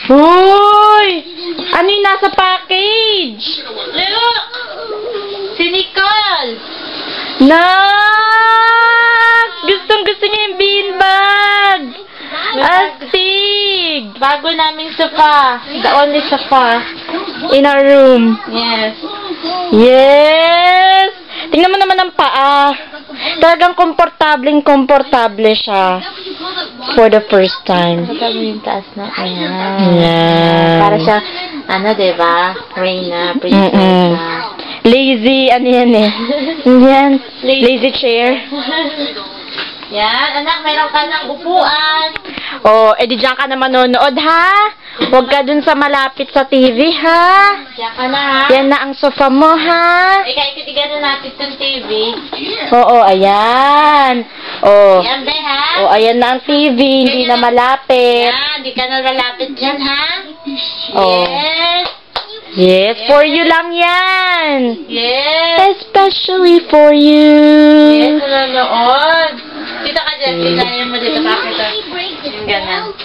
Uy! Ano yung nasa package? Look! Si Nicole! Gustong-gusto niya yung beanbag! Astig! Bago naming sofa. The only sofa. In our room. Yes. Yes! Tingnan mo naman ang paa. Talagang komportable siya. For the first time. Ito yung taas na. Ayan. Yan. Para siya, diba? Reyna, princess. Lazy, ano yan eh. Yan. Lazy chair. Yan, anak, meron ka ng upuan. Oh, edi dyan ka na manonood, ha? Huwag ka dun sa malapit sa TV, ha? Diyan ka na, ha? Yan na ang sofa mo, ha? Ikaikitigyan na natin ng TV. Oo, ayan. Oh. Yan, be, ha? Oh, ayan na ang TV, hindi na malapit. Yan, di ka na lalapit dyan, ha? Oh. Yes. Yes, for you lang yan. Yes. Especially for you. Yes, nanonood. Dito ka dyan, titayin mo dito, pakita. Yung ganun.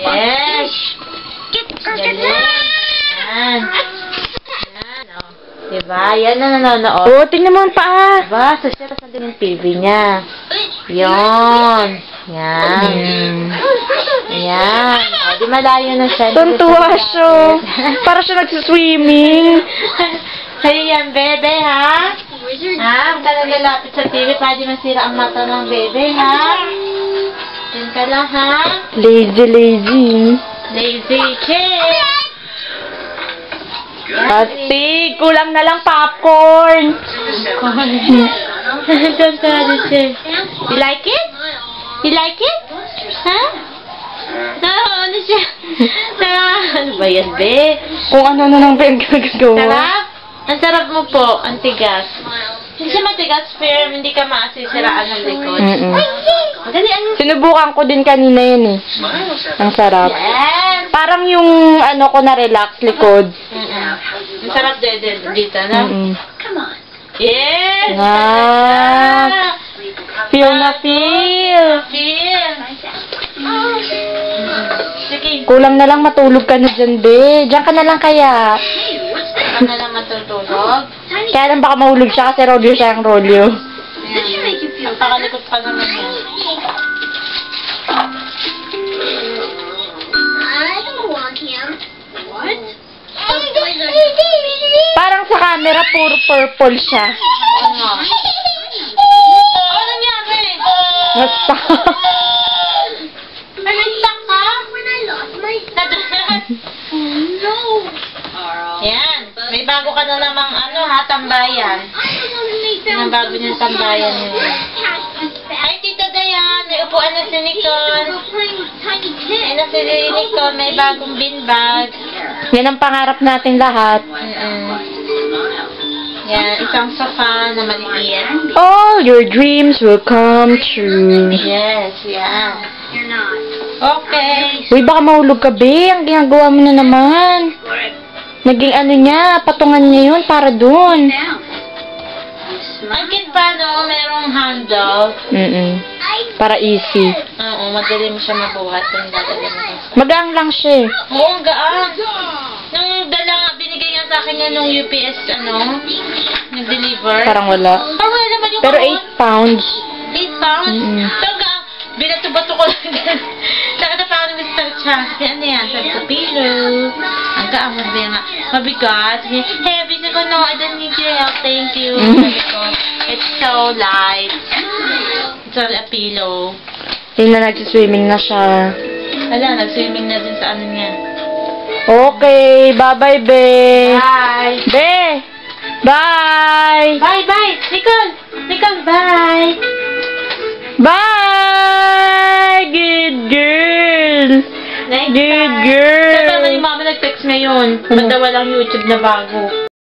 Yes. Ganun. Yan. Yan, oh. Diba? Yan na nanonood. Oh, tingnan mo ang paa. Diba? So, siya tas nandun yung TV niya. Yun. Yan. Yan. O, di malayo na siya. Tuntua siya. Para siya nagsiswimming. Ayan, bebe, ha? Ha? Huwag ka na lalapit sa TV para di masira ang mata ng bebe, ha? Diyan ka lang, ha? Lazy. Lazy kid. Astig, kulang na lang popcorn. Don't tell this shit. You like it? You like it? Huh? No, ano siya? Ano ba yan, be? Kung ano na nang pinagagawa. Sarap? Ang sarap mo po, ang tigas. Hindi siya matigas, pero hindi ka maasisiraan ng likod. Madali, ano? Sinubukan ko din kanina yun eh. Ang sarap. Yes! Parang yung ano ko na-relax likod. Ang sarap dito, no? Yes! Ah. Feel na feel. Feel! Sige. Kulang na lang matulog ka na dyan, be. Diyan ka na lang kaya. Ka na lang matutulog. Kaya lang baka mahulog siya kasi rodeo siya ang rodeo. Ang pakalikot pa naman yan. Parang sa camera, puro purple siya. Ano? Ano nangyari? Basta. Nag-stuck ka? Yan. May bago ka na namang tambayan. Ang bago niyang tambayan niya. Ay, Tita Dayan, may upuan na si Nicole. Ay, na si Nicole, may bagong beanbag. Yan ang pangarap natin lahat. Yan, isang sofa na maliit. All your dreams will come true. Yes, yan. Okay. Uy, baka mahulog ka, be. Ang ginagawa mo na naman. Naging ano niya, patungan niya yun para dun. Ang kit pa, no? Merong handle. Para easy. Oo, madali mo siya mabuhat kung dadali mo. Magaang lang siya eh. Oo, ang gaan. Nung binigay nga sa akin yan nung UPS, nag-deliver. Parang wala. Ah, wala naman yung Pero kahon. 8 pounds. 8 pounds? So, ang gaan. Binato-bato ko lang yan. Nakita pa ako ni Mr. Chasky. Ano yan? Sabi ko, pillow. Ang gaan. Sabi nga, mabigat. Sabi niya, heavy. Sabi ko, no, I don't need your help. Thank you. Sabi ko, it's so light. It's all a pillow. Yung na nagsiswimming na siya. Hala, nag-swimming na din sa ano niya. Okay, bye-bye, be. Bye! Be! Bye! Bye, bye! Nicole! Nicole, bye! Bye! Good girl! Next Good time. girl! Sabi ni mama nag-text ngayon. Ba't daw walang YouTube na bago?